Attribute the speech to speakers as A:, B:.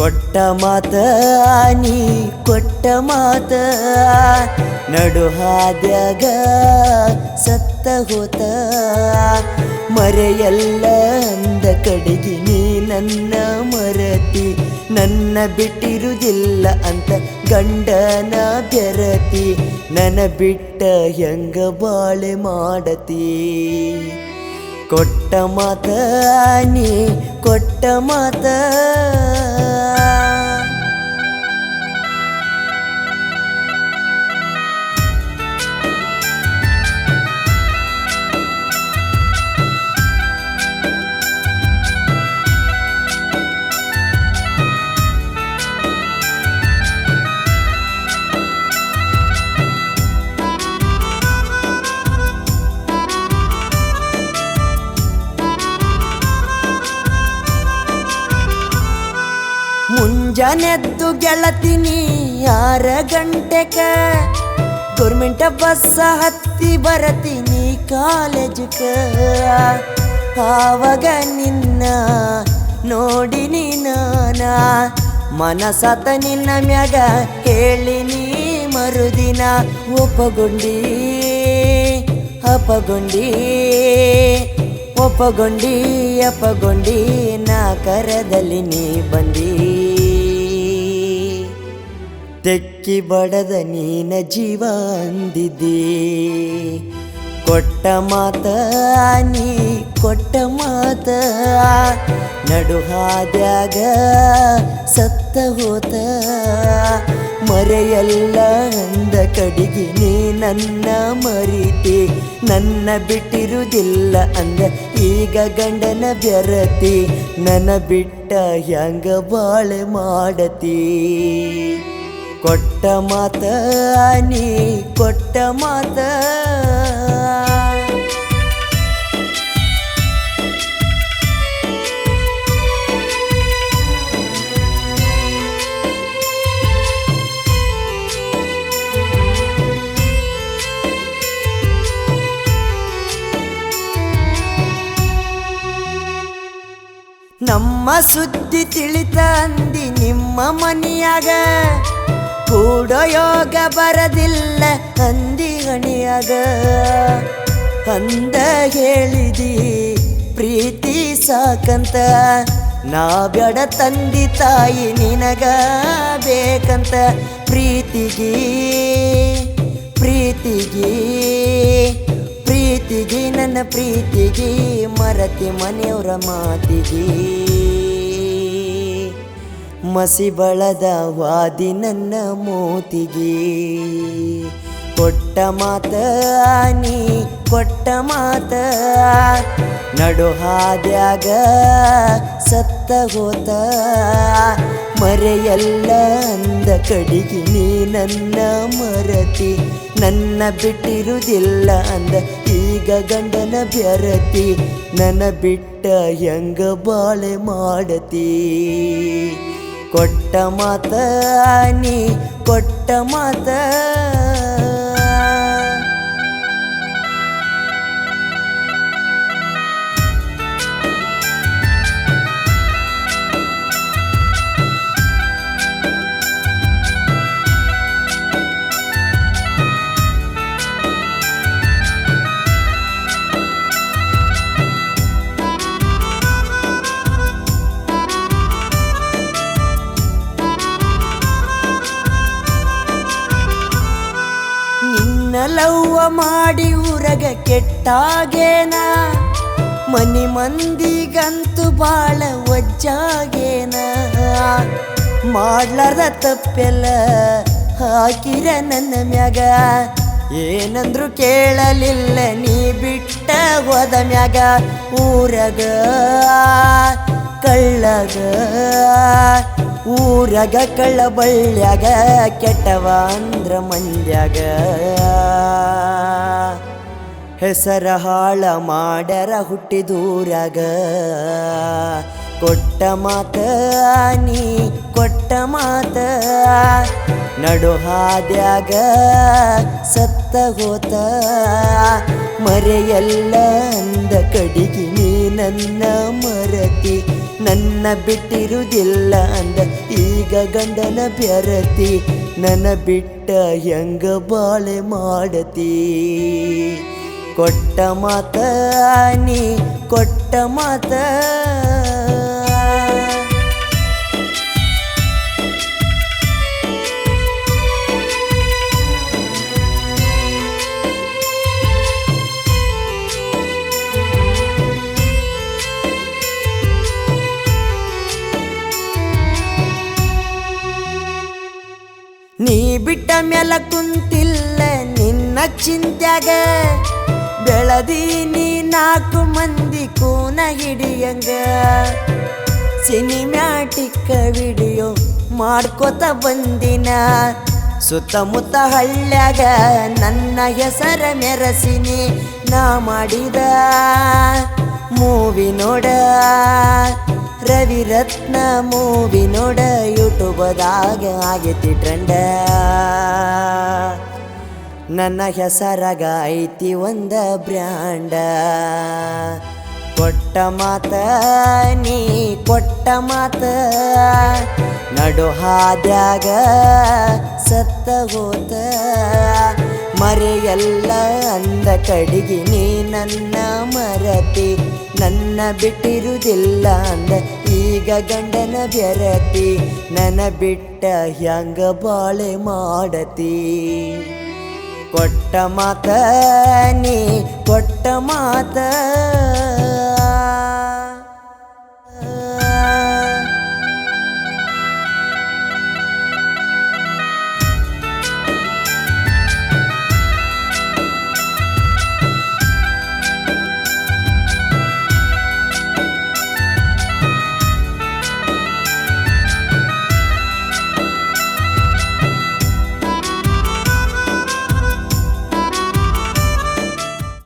A: ಕೊಟ್ಟ ಮಾತ ನೀ ಕೊಟ್ಟ ಮಾತ ನಡು ಹಾದ್ಯಾಗ ಸತ್ತ ಹೋತ ಮರೆಯಲ್ಲ ಅಂದ ಕಡೆಗೆ ನೀ ನನ್ನ ಮರತಿ ನನ್ನ ಬಿಟ್ಟಿರುವುದಿಲ್ಲ ಅಂತ ಗಂಡನ ಬೆರತಿ ನನ್ನ ಬಿಟ್ಟ ಹೆಂಗ ಬಾಳೆ ಮಾಡತಿ ಕೊಟ್ಟ ಮಾತ ನೀ ಕೊಟ್ಟ ಮಾತ ಮುಂಜಾನೆದ್ದು ಗೆಳತೀನಿ 6 ಗಂಟೆಕ ಗೌರ್ಮೆಂಟ್ ಬಸ್ ಹತ್ತಿ ಬರತೀನಿ ಕಾಲೇಜಕ ಆವಾಗ ನಿನ್ನ ನೋಡಿನಿ ನಾನ ಮನಸತ ನಿನ್ನ ಮ್ಯಾಗ ಹೇಳಿನಿ ಮರುದಿನ ಒಪ್ಪಗೊಂಡಿ ಅಪ್ಪಗೊಂಡಿ ನಾ ಕರದಲ್ಲಿ ನೀ ಬಂದಿ ತೆಕ್ಕಿ ಬಡದ ನೀನ ಜೀವ ಅಂದಿದ್ದಿ ಕೊಟ್ಟ ಮಾತ ನೀ ಕೊಟ್ಟ ಮಾತ ನಡು ಹಾದ್ಯಾಗ ಸತ್ತ ಹೋತ ಮರೆಯಲ್ಲ ಅಂದ ಕಡೆಗೆ ನೀ ನನ್ನ ಮರಿತಿ ನನ್ನ ಬಿಟ್ಟಿರುವುದಿಲ್ಲ ಅಂದ ಈಗ ಗಂಡನ ಬೆರತಿ ನನ್ನ ಬಿಟ್ಟ ಹೆಂಗ ಬಾಳೆ ಮಾಡತಿ ಕೊಟ್ಟ ಮಾತ ನೀ ಕೊಟ್ಟ ಮಾತ ನಮ್ಮ ಸುದ್ದಿ ತಿಳಿತ ಅಂದಿ ನಿಮ್ಮ ಮನಿಯಾಗ ಕೂಡೋ ಯೋಗ ಬರದಿಲ್ಲ ಅಂದಿ ಹಣಿಯಾಗ ಅಂದ ಹೇಳಿದಿ ಪ್ರೀತಿ ಸಾಕಂತ ನಾ ಬ್ಯಾಡ ತಂದಿ ತಾಯಿ ನಿನಗ ಬೇಕಂತ ಪ್ರೀತಿಗೆ ನನ್ನ ಪ್ರೀತಿಗೆ ಮರತಿ ಮನೆಯವರ ಮಾತಿಗೆ ಮಸಿ ಬಳದ ವಾದಿ ನನ್ನ ಮೋತಿಗೆ ಕೊಟ್ಟ ಮಾತ ನೀ ಕೊಟ್ಟ ಮಾತ ನಡು ಹಾದ್ಯಾಗ ಸತ್ತ ಹೋತ ಮರೆಯಲ್ಲ ಅಂದ ಕಡೆಗೆ ನೀ ನನ್ನ ಮರತಿ ನನ್ನ ಬಿಟ್ಟಿರುವುದಿಲ್ಲ ಅಂದ ಈಗ ಗಂಡನ ಬೆರತಿ ನನ್ನ ಬಿಟ್ಟ ಹೆಂಗ ಬಾಳೆ ಮಾಡತಿ ಕೊಟ್ಟ ಮಾತ ನೀ ಕೊಟ್ಟ ಮಾತ ಲವ್ವ ಮಾಡಿ ಊರಗ ಕೆಟ್ಟಾಗೇನ ಮನಿ ಮಂದಿಗಂತೂ ಬಾಳ ವಜ್ಜಾಗೇನ ಮಾಡ್ಲಾರ್ದ ತಪ್ಪೆಲ್ಲ ಹಾಕಿರ ನನ್ನ ಮ್ಯಾಗ ಏನಂದ್ರು ಕೇಳಲಿಲ್ಲ ನೀ ಬಿಟ್ಟ ಹೋದ ಮ್ಯಾಗ ಊರಗ ಕಳ್ಳ ಬಳ್ಳ್ಯಾಗ ಕೆಟ್ಟವ ಅಂದ್ರ ಮಂದ್ಯಾಗ ಹೆಸರ ಹಾಳ ಮಾಡ್ಯಾರ ಹುಟ್ಟಿದೂರಾಗ ಕೊಟ್ಟ ಮಾತ ನೀ ಕೊಟ್ಟ ಮಾತ ನಡು ಹಾದ್ಯಾಗ ಸತ್ತ ಹೋತ ಮರೆಯಲ್ಲ ಅಂದ ಕಡೆಗೆ ನೀ ನನ್ನ ಮರತಿ ನನ್ನ ಬಿಟ್ಟಿರುವುದಿಲ್ಲ ಅಂದ ಈಗ ಗಂಡನ ಬೆರತಿ ನನ್ನ ಬಿಟ್ಟ ಹೆಂಗ ಬಾಳೆ ಮಾಡತಿ ಕೊಟ್ಟ ಮಾತ ನೀ ಕೊಟ್ಟ ಮಾತ ನೀ ಬಿಟ್ಟ ಮ್ಯಾಲ ಕುಂತಿಲ್ಲ ನಿನ್ನ ಚಿಂತ್ಯಾಗ ಬೆಳದೀನಿ 4 ಮಂದಿ ಕೂನ ಹಿಡಿಯಂಗ ಸಿನಿಮ್ಯಾಟಿಕ್ ವಿಡಿಯೋ ಮಾಡ್ಕೋತ ಬಂದಿನ ಸುತ್ತಮುತ್ತ ಹಳ್ಳ್ಯಾಗ ನನ್ನ ಹೆಸರ ಮೆರಸಿನಿ ನಾ ಮಾಡಿದ ಮೂವಿ ನೋಡ ರವಿರತ್ನ ಮೂವಿ ನೋಡ ಯೂಟ್ಯೂಬ್ದಾಗ ಆಗೈತಿ ಟ್ರೆಂಡ ನನ್ನ ಹೆಸರಾಗ ಐತಿ ಒಂದ ಬ್ರ್ಯಾಂಡ ಕೊಟ್ಟ ಮಾತ ನೀ ಕೊಟ್ಟ ಮಾತ ನಡು ಹಾದ್ಯಾಗ ಸತ್ತ ಹೋತ ಮರೆಯಲ್ಲ ಅಂದ ಕಡಿಗೆ ನೀ ನನ್ನ ಮರತಿ ನನ್ನ ಬಿಟ್ಟಿರುವುದಿಲ್ಲ ಅಂದ ಈಗ ಗಂಡನ ಬೆರತಿ ನನ್ನ ಬಿಟ್ಟ ಹೆಂಗ ಬಾಳೆ ಮಾಡತಿ ಕೊಟ್ಟ ಮಾತ ನೀ ಕೊಟ್ಟ ಮಾತ